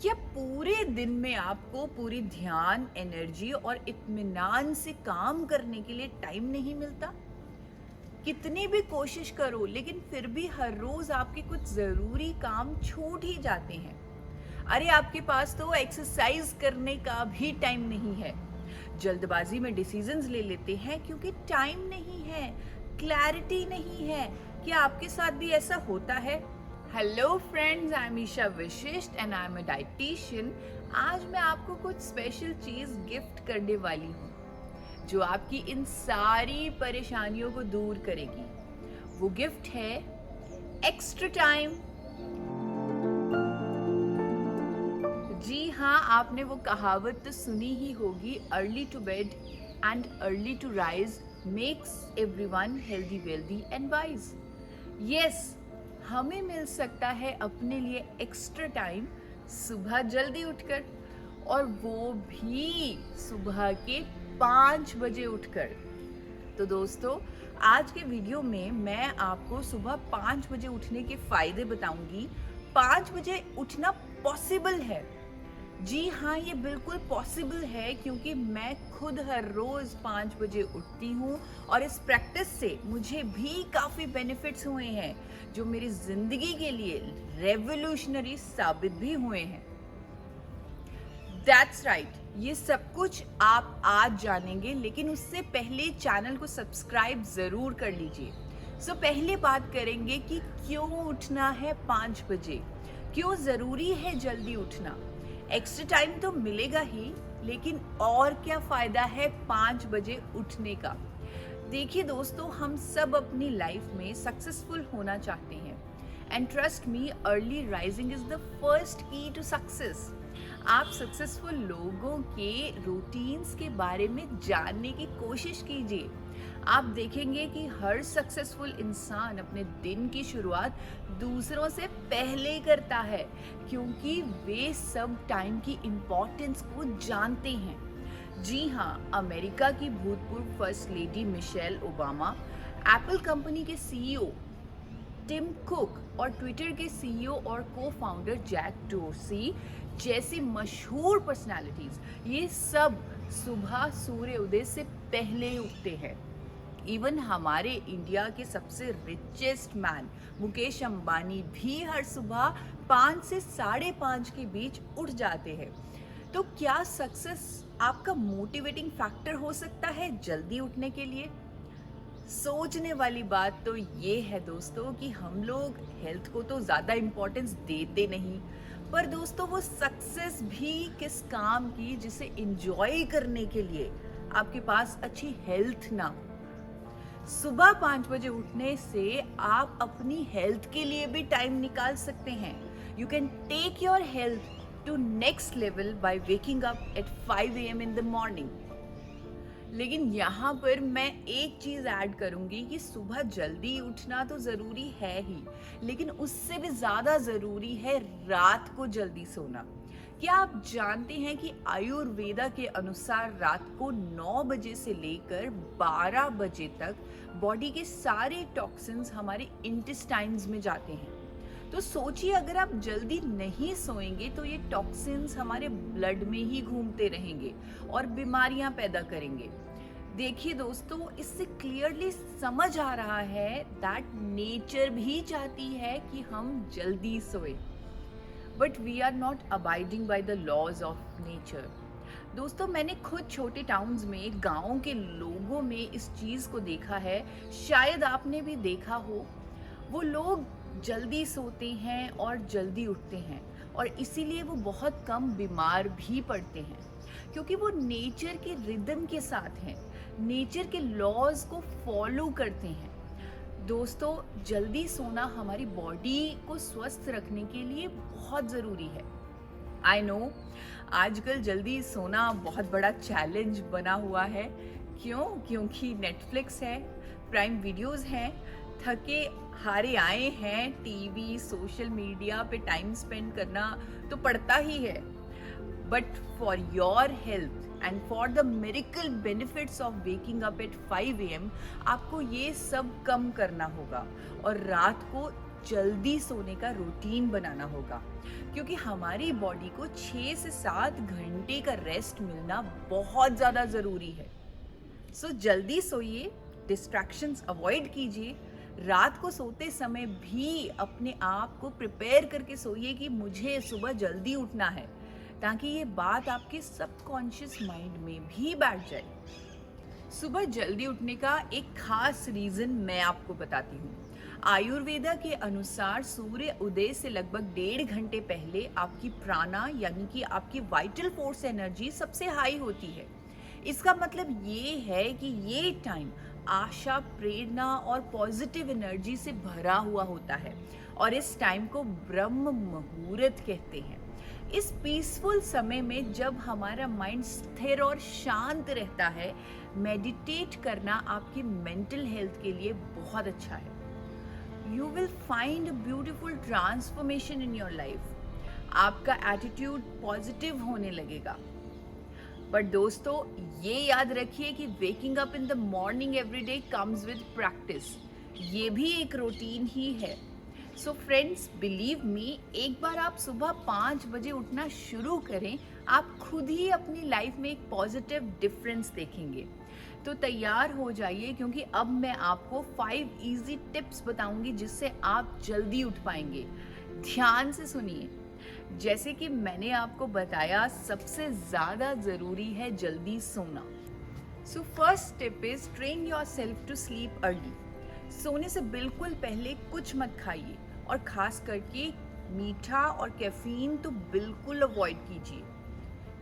क्या पूरे दिन में आपको पूरी ध्यान, एनर्जी और इत्मीनान से काम करने के लिए टाइम नहीं मिलता? कितनी भी कोशिश करो लेकिन फिर भी हर रोज आपके कुछ ज़रूरी काम छूट ही जाते हैं। अरे आपके पास तो एक्सरसाइज करने का भी टाइम नहीं है। जल्दबाजी में डिसीजंस ले लेते हैं क्योंकि टाइम नहीं है, क्लैरिटी नहीं है। क्या आपके साथ भी ऐसा होता है? Hello friends, I am Isha Vishisht and I am a dietitian. आज मैं आपको कुछ स्पेशल चीज गिफ्ट करने वाली हूँ जो आपकी इन सारी परेशानियों को दूर करेगी। वो गिफ्ट है एक्स्ट्रा टाइम। जी हाँ, आपने वो कहावत तो सुनी ही होगी, early to bed and early to rise makes everyone healthy wealthy and wise. Yes, हमें मिल सकता है अपने लिए एक्स्ट्रा टाइम सुबह जल्दी उठकर, और वो भी सुबह के 5 बजे उठकर। तो दोस्तों, आज के वीडियो में मैं आपको सुबह 5 बजे उठने के फायदे बताऊंगी। 5 बजे उठना पॉसिबल है। जी हाँ, ये बिल्कुल पॉसिबल है क्योंकि मैं खुद हर रोज 5 बजे उठती हूँ और इस प्रैक्टिस से मुझे भी काफी बेनिफिट्स हुए हैं जो मेरी जिंदगी के लिए रेवोल्यूशनरी साबित भी हुए हैं। दैट्स राइट, ये सब कुछ आप आज जानेंगे, लेकिन उससे पहले चैनल को सब्सक्राइब जरूर कर लीजिए। सो पहले बात करेंगे कि क्यों उठना है 5 बजे, क्यों जरूरी है जल्दी उठना। एक्स्ट्रा टाइम तो मिलेगा ही, लेकिन और क्या फायदा है 5 बजे उठने का? देखिए दोस्तों, हम सब अपनी लाइफ में सक्सेसफुल होना चाहते हैं, and trust me, early rising is the first की टू सक्सेस। आप सक्सेसफुल लोगों के रूटीन्स के बारे में जानने की कोशिश कीजिए। आप देखेंगे कि हर सक्सेसफुल इंसान अपने दिन की शुरुआत दूसरों से पहले करता है, क्योंकि वे सब टाइम की इम्पोर्टेंस को जानते हैं। जी हाँ, अमेरिका की भूतपूर्व first lady Michelle Obama, Apple company के सीईओ टिम कुक और ट्विटर के सीईओ और को फाउंडर जैक डोर्सी जैसी मशहूर पर्सनालिटीज, ये सब सुबह सूर्य उदय से पहले उठते हैं। इवन हमारे इंडिया के सबसे रिचेस्ट मैन मुकेश अंबानी भी हर सुबह 5 से 5:30 के बीच उठ जाते हैं। तो क्या सक्सेस आपका मोटिवेटिंग फैक्टर हो सकता है जल्दी उठने के लिए? सोचने वाली बात तो ये है दोस्तों कि हम लोग हेल्थ को तो ज़्यादा इम्पोर्टेंस देते नहीं, पर दोस्तों वो सक्सेस भी किस काम की जिसे एंजॉय करने के लिए आपके पास अच्छी हेल्थ ना हो। सुबह 5 बजे उठने से आप अपनी हेल्थ के लिए भी टाइम निकाल सकते हैं। You can take your health to next level by waking up at 5 AM in the morning. लेकिन यहाँ पर मैं एक चीज ऐड करूंगी कि सुबह जल्दी उठना तो जरूरी है ही, लेकिन उससे भी ज्यादा जरूरी है रात को जल्दी सोना। क्या आप जानते हैं कि आयुर्वेदा के अनुसार रात को 9 बजे से लेकर 12 बजे तक बॉडी के सारे टॉक्सिन्स हमारे इंटेस्टाइन्स में जाते हैं। तो सोचिए, अगर आप जल्दी नहीं सोएंगे तो ये टॉक्सिन्स हमारे ब्लड में ही घूमते रहेंगे और बीमारियां पैदा करेंगे। देखिए दोस्तों, इससे क्लियरली समझ आ रहा है दैट नेचर भी चाहती है कि हम जल्दी सोए, but we are not abiding by the laws of nature. दोस्तों, मैंने खुद छोटे टाउन्स में, गाँव के लोगों में इस चीज को देखा है, शायद आपने भी देखा हो। वो लोग जल्दी सोते हैं और जल्दी उठते हैं, और इसीलिए वो बहुत कम बीमार भी पड़ते हैं, क्योंकि वो नेचर के रिदम के साथ हैं, नेचर के लॉज को फॉलो करते हैं। दोस्तों, जल्दी सोना हमारी बॉडी को स्वस्थ रखने के लिए बहुत ज़रूरी है। आई नो, आजकल जल्दी सोना बहुत बड़ा चैलेंज बना हुआ है। क्यों? क्योंकि नेटफ्लिक्स है, प्राइम वीडियोस हैं, थके हारे आए हैं, टीवी, सोशल मीडिया पे टाइम स्पेंड करना तो पड़ता ही है। But for your health and for the miracle benefits of waking up at 5 AM, आपको ये सब कम करना होगा और रात को जल्दी सोने का रूटीन बनाना होगा, क्योंकि हमारी बॉडी को 6 से 7 घंटे का रेस्ट मिलना बहुत ज़्यादा ज़रूरी है। सो जल्दी सोइए, डिस्ट्रैक्शंस अवॉइड कीजिए। रात को सोते समय भी अपने आप को प्रिपेयर करके सोइए कि मुझे सुबह जल्दी उठना है, ताकि ये बात आपके सबकॉन्शियस माइंड में भी बैठ जाए। सुबह जल्दी उठने का एक खास रीज़न मैं आपको बताती हूँ। आयुर्वेदा के अनुसार सूर्य उदय से लगभग 1.5 घंटे पहले आपकी प्राणा यानी कि आपकी वाइटल फोर्स एनर्जी सबसे हाई होती है। इसका मतलब ये है कि ये टाइम आशा, प्रेरणा और पॉजिटिव एनर्जी से भरा हुआ होता है और इस टाइम को ब्रह्म मुहूर्त कहते हैं। इस पीसफुल समय में जब हमारा माइंड स्थिर और शांत रहता है, मेडिटेट करना आपकी मेंटल हेल्थ के लिए बहुत अच्छा है। You will find beautiful transformation in your life. आपका एटीट्यूड पॉजिटिव होने लगेगा। बट दोस्तों, ये याद रखिए कि waking up in the morning every day comes with practice. ये भी एक रूटीन ही है। सो फ्रेंड्स, बिलीव मी, एक बार आप सुबह 5 बजे उठना शुरू करें, आप खुद ही अपनी लाइफ में एक पॉजिटिव डिफरेंस देखेंगे। तो तैयार हो जाइए, क्योंकि अब मैं आपको 5 इजी टिप्स बताऊंगी जिससे आप जल्दी उठ पाएंगे। ध्यान से सुनिए। जैसे कि मैंने आपको बताया, सबसे ज़्यादा ज़रूरी है जल्दी सोना। So first tip is train your self to sleep early. सोने से बिल्कुल पहले कुछ मत खाइए और खास करके मीठा और कैफीन तो बिल्कुल अवॉइड कीजिए।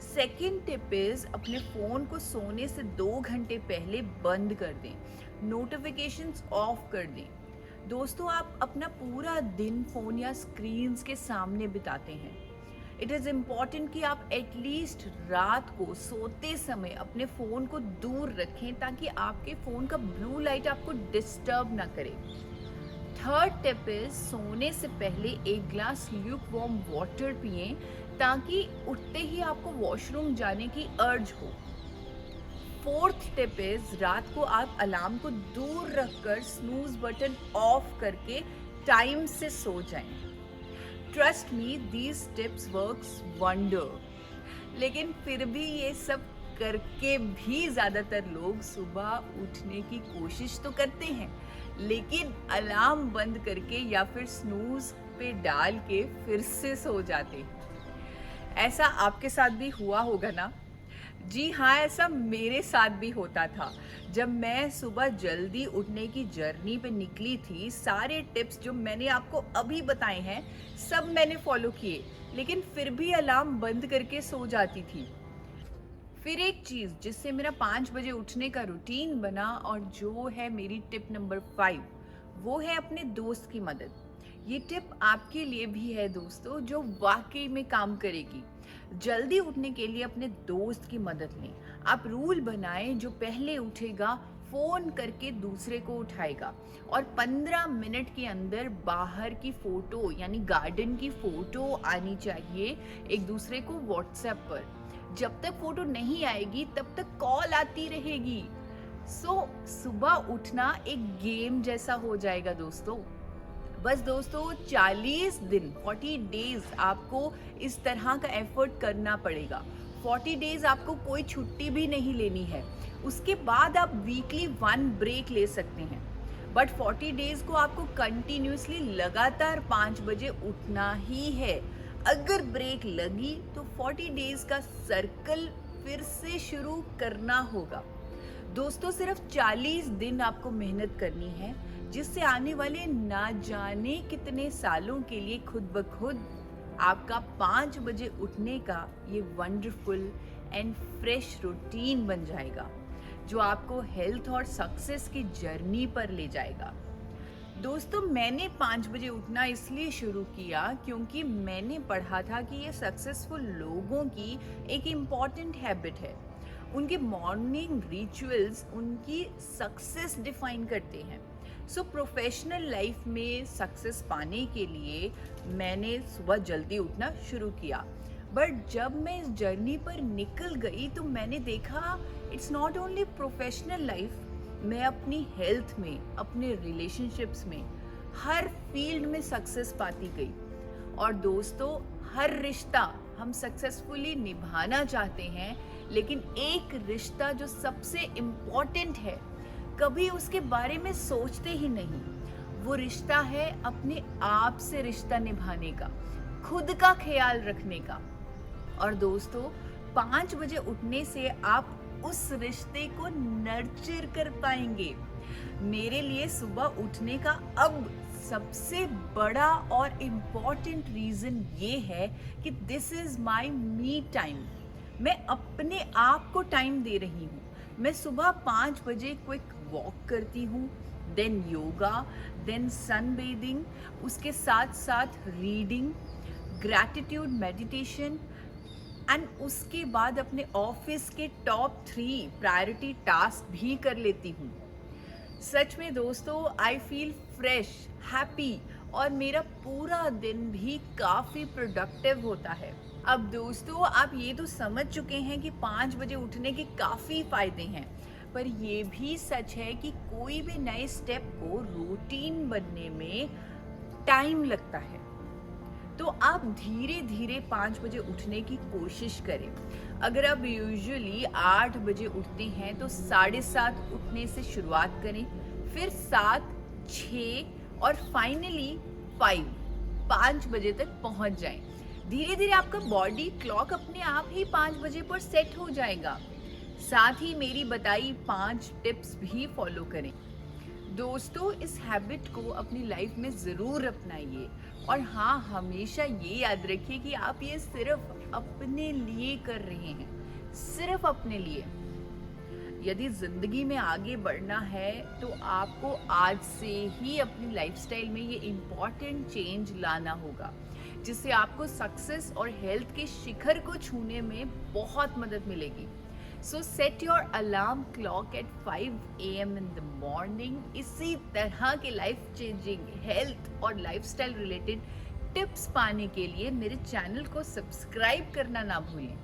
सेकेंड टिप इज अपने फ़ोन को सोने से 2 घंटे पहले बंद कर दें, नोटिफिकेशंस ऑफ कर दें। दोस्तों, आप अपना पूरा दिन फ़ोन या स्क्रीन्स के सामने बिताते हैं। इट इज़ इम्पॉर्टेंट कि आप एटलीस्ट रात को सोते समय अपने फ़ोन को दूर रखें, ताकि आपके फ़ोन का ब्लू लाइट आपको डिस्टर्ब ना करे। थर्ड टिप इज सोने से पहले 1 ग्लास ल्यूक वार्म वाटर पिएं, ताकि उठते ही आपको वॉशरूम जाने की अर्ज हो। फोर्थ टिप इज रात को आप अलार्म को दूर रखकर स्नूज बटन ऑफ करके टाइम से सो जाएं। Trust me, these tips works wonder. लेकिन फिर भी ये सब करके भी ज़्यादातर लोग सुबह उठने की कोशिश तो करते हैं, लेकिन अलार्म बंद करके या फिर स्नूज पे डाल के फिर से सो जाते हैं। ऐसा आपके साथ भी हुआ होगा ना? जी हाँ, ऐसा मेरे साथ भी होता था। जब मैं सुबह जल्दी उठने की जर्नी पे निकली थी, सारे टिप्स जो मैंने आपको अभी बताए हैं सब मैंने फॉलो किए, लेकिन फिर भी अलार्म बंद करके सो जाती थी। फिर एक चीज़ जिससे मेरा 5 बजे उठने का रूटीन बना और जो है मेरी टिप नंबर 5, वो है अपने दोस्त की मदद। ये टिप आपके लिए भी है दोस्तों, जो वाकई में काम करेगी। जल्दी उठने के लिए अपने दोस्त की मदद लें। आप रूल बनाएं, जो पहले उठेगा फ़ोन करके दूसरे को उठाएगा, और 15 मिनट के अंदर बाहर की फ़ोटो यानी गार्डन की फ़ोटो आनी चाहिए एक दूसरे को व्हाट्सएप पर। जब तक फ़ोटो नहीं आएगी तब तक कॉल आती रहेगी। सुबह उठना एक गेम जैसा हो जाएगा दोस्तों। बस दोस्तों, 40 दिन 40 डेज आपको इस तरह का एफर्ट करना पड़ेगा। 40 डेज आपको कोई छुट्टी भी नहीं लेनी है। उसके बाद आप वीकली 1 ब्रेक ले सकते हैं, बट 40 डेज को आपको कंटिन्यूसली लगातार 5 बजे उठना ही है। अगर ब्रेक लगी तो 40 डेज का सर्कल फिर से शुरू करना होगा। दोस्तों, सिर्फ 40 दिन आपको मेहनत करनी है, जिससे आने वाले ना जाने कितने सालों के लिए खुद ब खुद आपका 5 बजे उठने का ये वंडरफुल एंड फ्रेश रूटीन बन जाएगा, जो आपको हेल्थ और सक्सेस की जर्नी पर ले जाएगा। दोस्तों, मैंने 5 बजे उठना इसलिए शुरू किया क्योंकि मैंने पढ़ा था कि ये सक्सेसफुल लोगों की एक इम्पॉर्टेंट हैबिट है। उनके मॉर्निंग रिचुअल्स उनकी सक्सेस डिफाइन करते हैं। प्रोफेशनल लाइफ में सक्सेस पाने के लिए मैंने सुबह जल्दी उठना शुरू किया, बट जब मैं इस जर्नी पर निकल गई तो मैंने देखा it's not only professional life, मैं अपनी हेल्थ में, अपने रिलेशनशिप्स में, हर फील्ड में सक्सेस पाती गई। और दोस्तों, हर रिश्ता हम सक्सेसफुली निभाना चाहते हैं, लेकिन एक रिश्ता जो सबसे इम्पोर्टेंट है, कभी उसके बारे में सोचते ही नहीं। वो रिश्ता है अपने आप से रिश्ता निभाने का, खुद का ख्याल रखने का। और दोस्तों, 5 बजे उठने से आप उस रिश्ते को नर्चर कर पाएंगे। मेरे लिए सुबह उठने का अब सबसे बड़ा और इम्पॉर्टेंट रीजन ये है कि this is my me time. मैं अपने आप को टाइम दे रही हूँ। मैं सुबह 5 बजे क्विक वॉक करती हूँ, देन योगा, देन सन बेदिंग, उसके साथ साथ रीडिंग, ग्रैटिट्यूड मेडिटेशन, एंड उसके बाद अपने ऑफिस के टॉप 3 प्रायोरिटी टास्क भी कर लेती हूँ। सच में दोस्तों, आई फील फ्रेश, हैप्पी, और मेरा पूरा दिन भी काफ़ी प्रोडक्टिव होता है। अब दोस्तों, आप ये तो समझ चुके हैं कि 5 बजे उठने के काफ़ी फ़ायदे हैं, पर ये भी सच है कि कोई भी नए स्टेप को रूटीन बनने में टाइम लगता है। तो आप धीरे धीरे 5 बजे उठने की कोशिश करें। अगर आप यूजुअली 8 बजे उठते हैं तो 7:30 उठने से शुरुआत करें, फिर 7, 6 और फाइनली 5 बजे तक पहुंच जाएं। धीरे धीरे आपका बॉडी क्लॉक अपने आप ही 5 बजे पर सेट हो जाएगा। साथ ही मेरी बताई 5 टिप्स भी फॉलो करें। दोस्तों, इस हैबिट को अपनी लाइफ में ज़रूर अपनाइए। और हाँ, हमेशा ये याद रखिए कि आप ये सिर्फ अपने लिए कर रहे हैं, सिर्फ अपने लिए। यदि ज़िंदगी में आगे बढ़ना है तो आपको आज से ही अपनी लाइफस्टाइल में ये इम्पॉर्टेंट चेंज लाना होगा, जिससे आपको सक्सेस और हेल्थ के शिखर को छूने में बहुत मदद मिलेगी। So set your alarm clock at 5 AM in the morning। इसी तरह के लाइफ चेंजिंग, हेल्थ और लाइफस्टाइल रिलेटेड टिप्स पाने के लिए मेरे चैनल को सब्सक्राइब करना ना भूलें।